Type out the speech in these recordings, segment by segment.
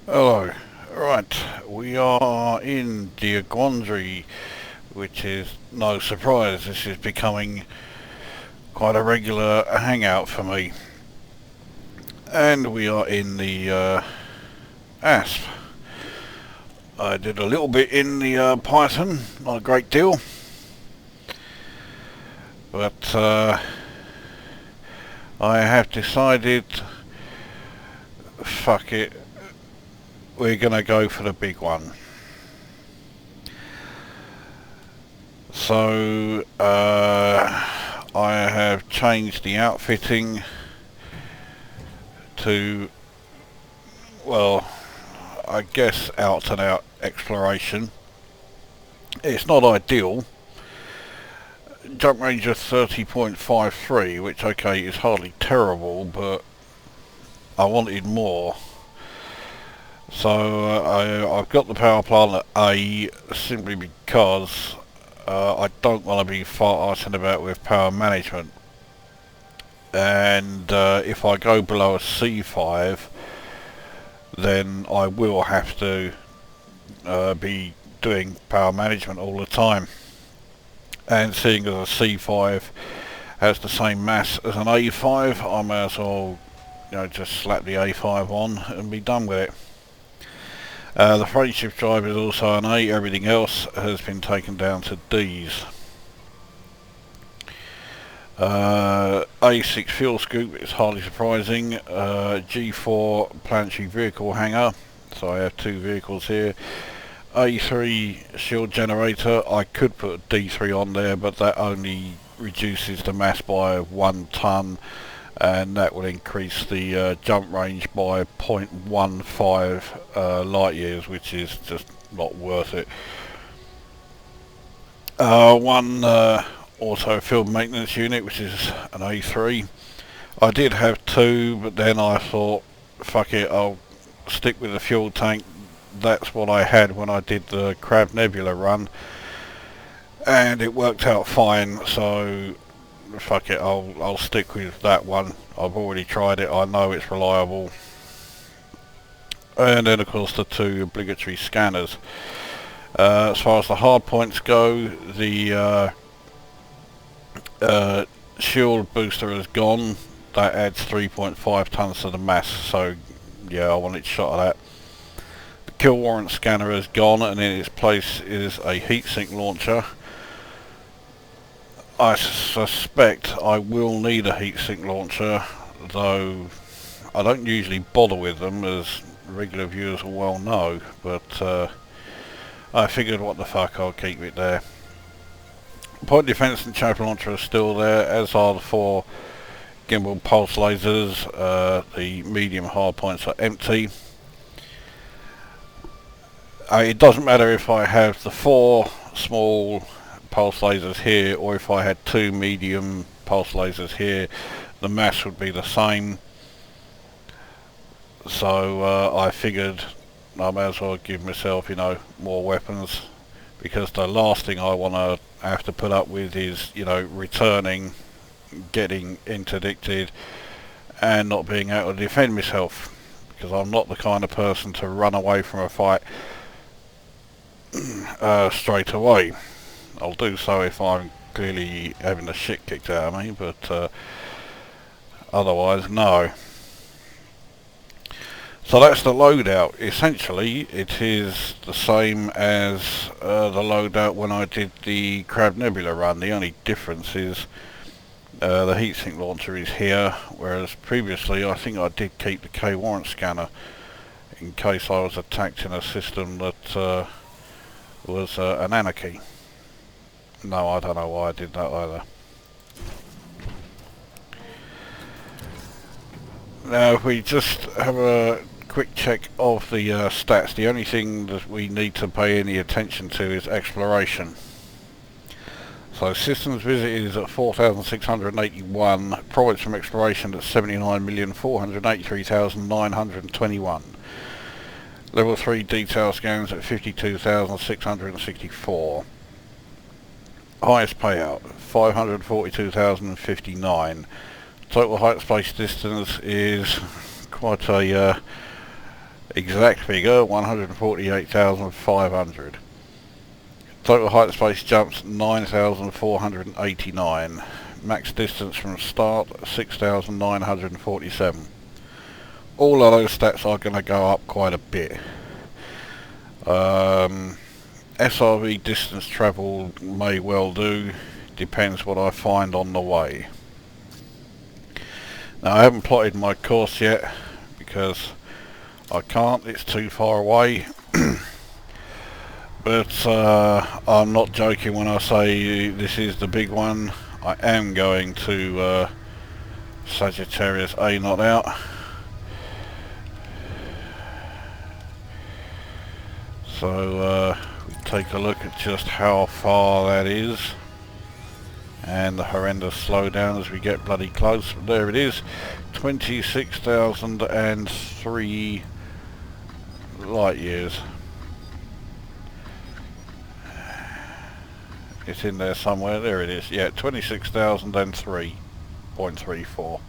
Hello. Right, we are in Diagondry, which is no surprise. This is becoming quite a regular hangout for me. And we are in the ASP. I did a little bit in the Python, not a great deal. But I have decided, fuck it, we're going to go for the big one. So I have changed the outfitting to, well, I guess out and out exploration. It's not ideal. Jump range of 30.53, which okay is hardly terrible, but I wanted more. So I've got the power plant at A simply because I don't want to be farting about with power management. And if I go below a C5, then I will have to be doing power management all the time. And seeing as a C5 has the same mass as an A5, I may as well, just slap the A5 on and be done with it. The phase shift drive is also an A, everything else has been taken down to D's. A6 fuel scoop is hardly surprising. G4 planetary vehicle hangar, so I have two vehicles here. A3 shield generator, I could put a D3 on there, but that only reduces the mass by 1 ton, and that will increase the jump range by 0.15 light years, which is just not worth it. One auto field maintenance unit, which is an A3. I did have two, but then I thought, fuck it, I'll stick with the fuel tank. That's what I had when I did the Crab Nebula run, and it worked out fine, so fuck it, I'll stick with that one. I've already tried it, I know it's reliable. And then of course the two obligatory scanners. As far as the hard points go, the shield booster has gone. That adds 3.5 tons to the mass, so yeah, I wanted shot of that. The kill warrant scanner has gone, and in its place is a heatsink launcher. I suspect I will need a heatsink launcher, though I don't usually bother with them, as regular viewers will well know, but I figured what the fuck, I'll keep it there. Point defense and chopper launcher are still there, as are the 4 gimbal pulse lasers. The medium hard points are empty. It doesn't matter if I have the 4 small pulse lasers here or if I had 2 medium pulse lasers here, the mass would be the same. So I figured I may as well give myself, more weapons, because the last thing I want to have to put up with is, returning, getting interdicted, and not being able to defend myself, because I'm not the kind of person to run away from a fight straight away. I'll do so if I'm clearly having the shit kicked out of me, but otherwise no. So that's the loadout. Essentially it is the same as the loadout when I did the Crab Nebula run. The only difference is the heatsink launcher is here, whereas previously I think I did keep the K warrant scanner in case I was attacked in a system that was an anarchy. No, I don't know why I did that either. Now if we just have a quick check of the stats, the only thing that we need to pay any attention to is exploration. So systems visited is at 4,681, profits from exploration at 79,483,921. Level 3 detail scans at 52,664. Highest payout 542,059. Total height space distance is quite a Exact figure 148,500. Total height of space jumps 9,489. Max distance from start 6,947. All of those stats are going to go up quite a bit. SRV distance travel may well do, depends what I find on the way. Now I haven't plotted my course yet because I can't, it's too far away. But I'm not joking when I say this is the big one. I am going to Sagittarius A not out. So we take a look at just how far that is, and the horrendous slowdown as we get bloody close. There it is, 26,003 light years. It's in there somewhere. There it is. Yeah, 26,003.34.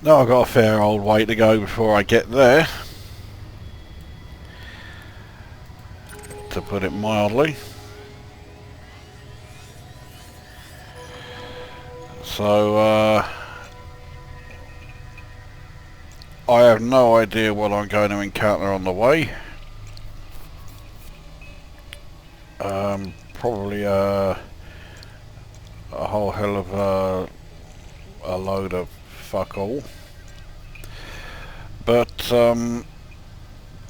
Now I've got a fair old way to go before I get there, to put it mildly. So I have no idea what I'm going to encounter on the way. Probably a whole hell of a load of fuck all. But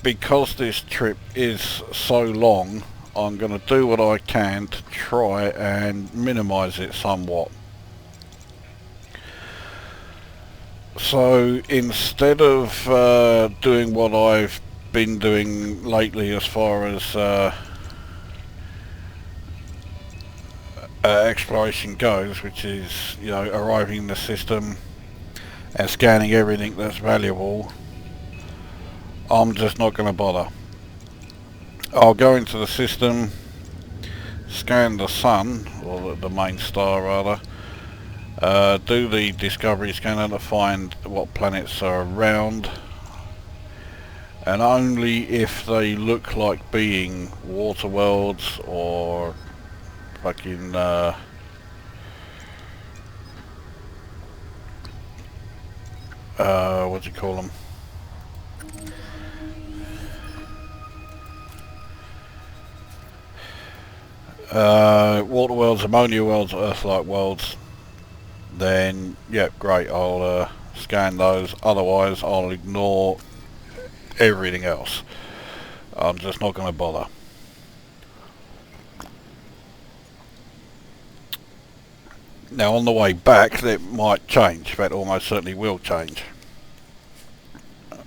because this trip is so long, I'm going to do what I can to try and minimise it somewhat. So instead of doing what I've been doing lately as far as exploration goes, which is, you know, arriving in the system and scanning everything that's valuable, I'm just not going to bother. I'll go into the system, scan the sun, or the main star rather, do the discovery scanner to find what planets are around, and only if they look like being water worlds or fucking what do you call them? Water worlds, ammonia worlds, Earth-like worlds, then yeah, great, I'll scan those. Otherwise I'll ignore everything else. I'm just not going to bother. Now on the way back that might change, that almost certainly will change.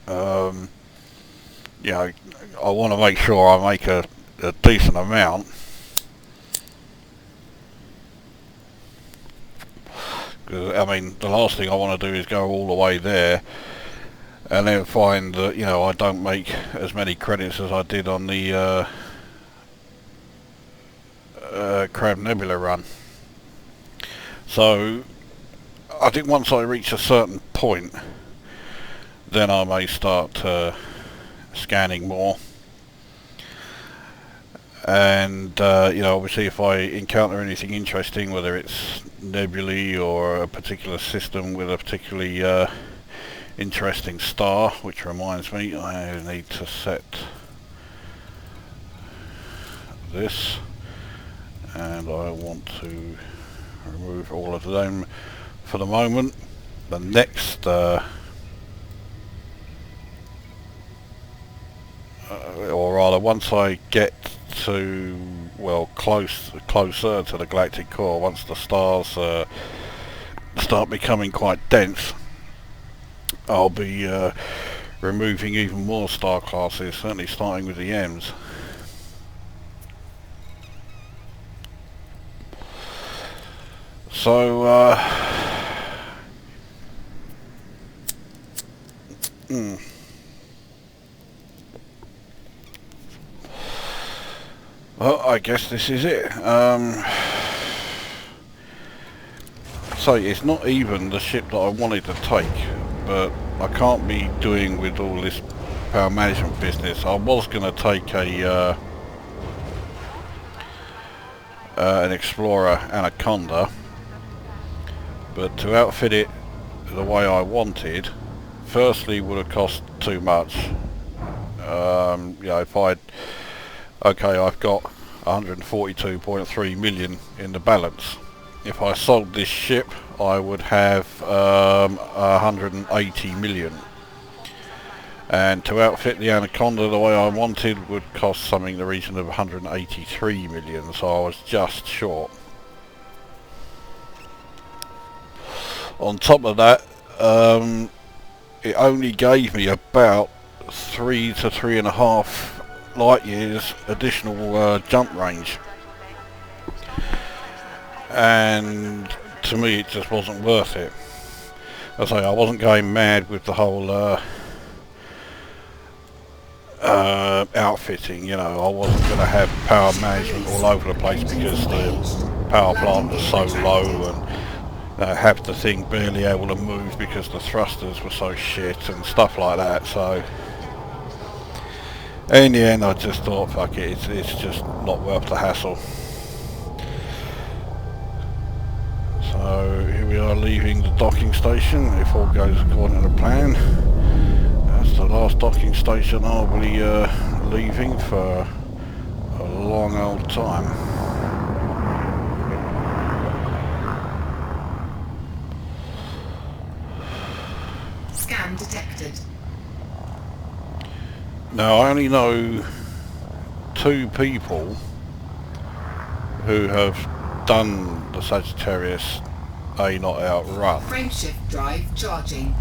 You know, I want to make sure I make a decent amount. Because, I mean, the last thing I want to do is go all the way there and then find that, you know, I don't make as many credits as I did on the Crab Nebula run. So I think once I reach a certain point, then I may start scanning more. And you know, obviously if I encounter anything interesting, whether it's nebulae or a particular system with a particularly interesting star, which reminds me I need to set this, and I want to remove all of them for the moment. The next or rather, once I get to, well, closer to the galactic core, once the stars start becoming quite dense, I'll be removing even more star classes, certainly starting with the M's. So well, I guess this is it. So it's not even the ship that I wanted to take, but I can't be doing with all this power management business. I was going to take a an Explorer Anaconda, but to outfit it the way I wanted, firstly would have cost too much. You know, if I've got 142.3 million in the balance. If I sold this ship, I would have 180 million. And to outfit the Anaconda the way I wanted would cost something in the region of 183 million, so I was just short. On top of that, it only gave me about 3 to 3.5 light years additional jump range, and to me it just wasn't worth it. As I say, I wasn't going mad with the whole outfitting, you know. I wasn't going to have power management all over the place because the power plant was so low, and have the thing barely able to move because the thrusters were so shit and stuff like that. So in the end I just thought, fuck it, it's just not worth the hassle. So here we are leaving the docking station, if all goes according to plan. That's the last docking station I'll be leaving for a long old time. Scan detected. Now I only know 2 people who have done the Sagittarius A not out run. Frameshift drive charging.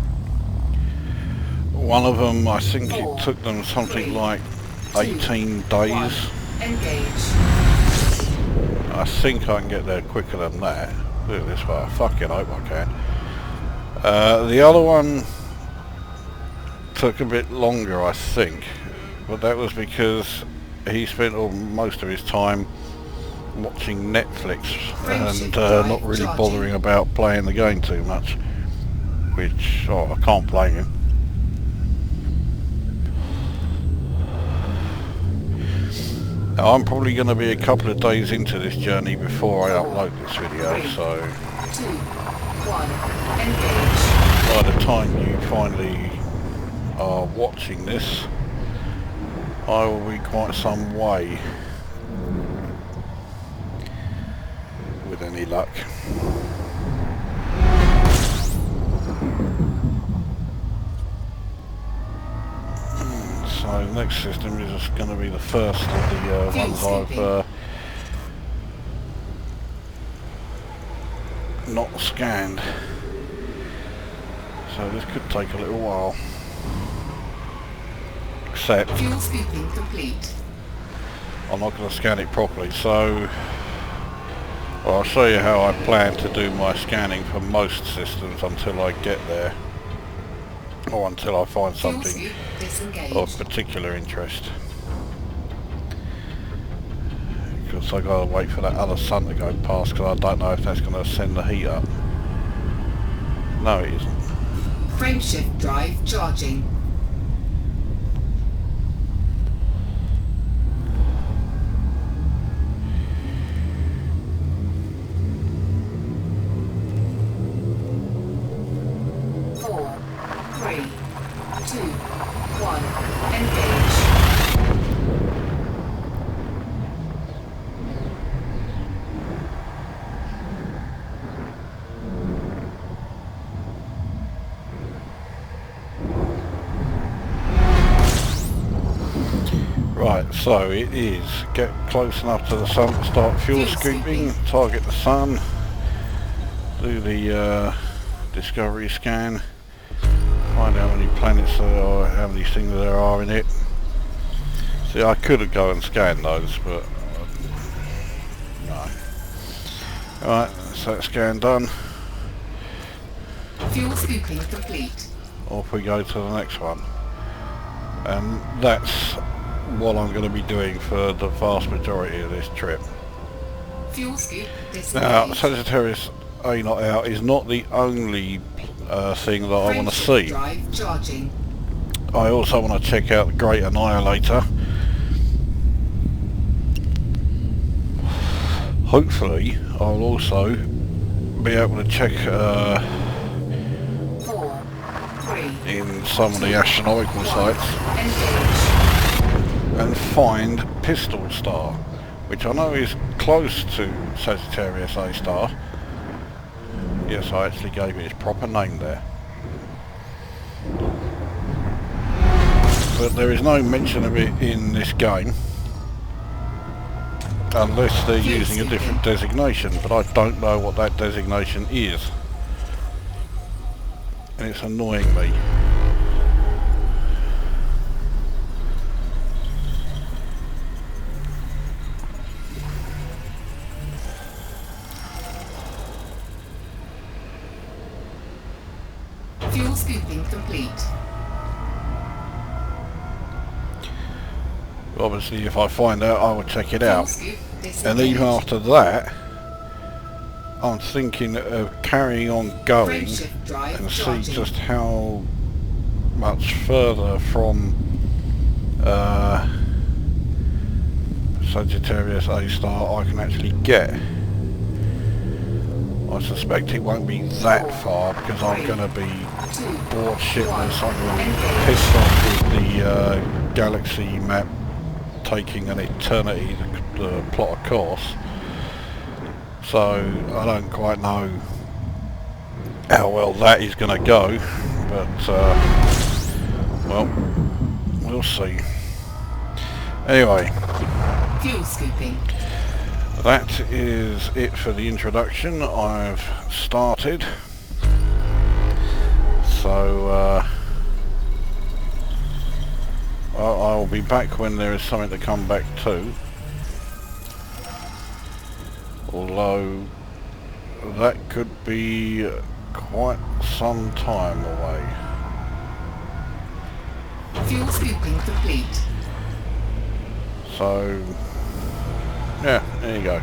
One of them, I think it took them something like 18 days. Engage. I think I can get there quicker than that. Do it this way. I fucking hope I can. The other one took a bit longer, I think, but that was because he spent most of his time watching Netflix and not really bothering about playing the game too much, which I can't blame him. Now, I'm probably going to be a couple of days into this journey before I upload this video, so 2, 1, engage. by the time you finally are watching this, I will be quite some way, with any luck. So the next system is going to be the first of the ones I've not scanned, so this could take a little while. Except Fuel scooping complete. I'm not going to scan it properly, so I'll show you how I plan to do my scanning for most systems until I get there, or until I find something of particular interest. Because I gotta wait for that other sun to go past, because I don't know if that's going to send the heat up. No, it isn't. Frameshift drive charging. Right, so it is get close enough to the sun to start fuel scooping, target the sun, do the discovery scan, find how many planets there are, how many things there are in it. See, I could have gone and scanned those, but no. Alright, so that scan done. Fuel scooping complete. Off we go to the next one. And that's what I'm going to be doing for the vast majority of this trip. Fuel scoop Now, Sagittarius A not out is not the only thing that I want to see. Drive charging. I also want to check out the Great Annihilator. Hopefully I'll also be able to check 4, 3, in some of the astronomical sites engage. and find Pistol Star, which I know is close to Sagittarius A star. Yes, I actually gave it its proper name there. But there is no mention of it in this game, unless they're using a different designation, but I don't know what that designation is. And it's annoying me. Fuel scooping complete. Obviously if I find out I will check it out. Fuel scoop And even after that, I'm thinking of carrying on going Frameshift drive and see charging. just how much further from Sagittarius A star I can actually get. I suspect it won't be that far because I'm going to be 2, bored shitless. I'm going to be engage. pissed off with the galaxy map taking an eternity to plot a course. So I don't quite know how well that is going to go, but well, we'll see. Anyway, Fuel scooping. that is it for the introduction. I've started, so I'll be back when there is something to come back to, although that could be quite some time away. Fuel scooping complete. So yeah, there you go.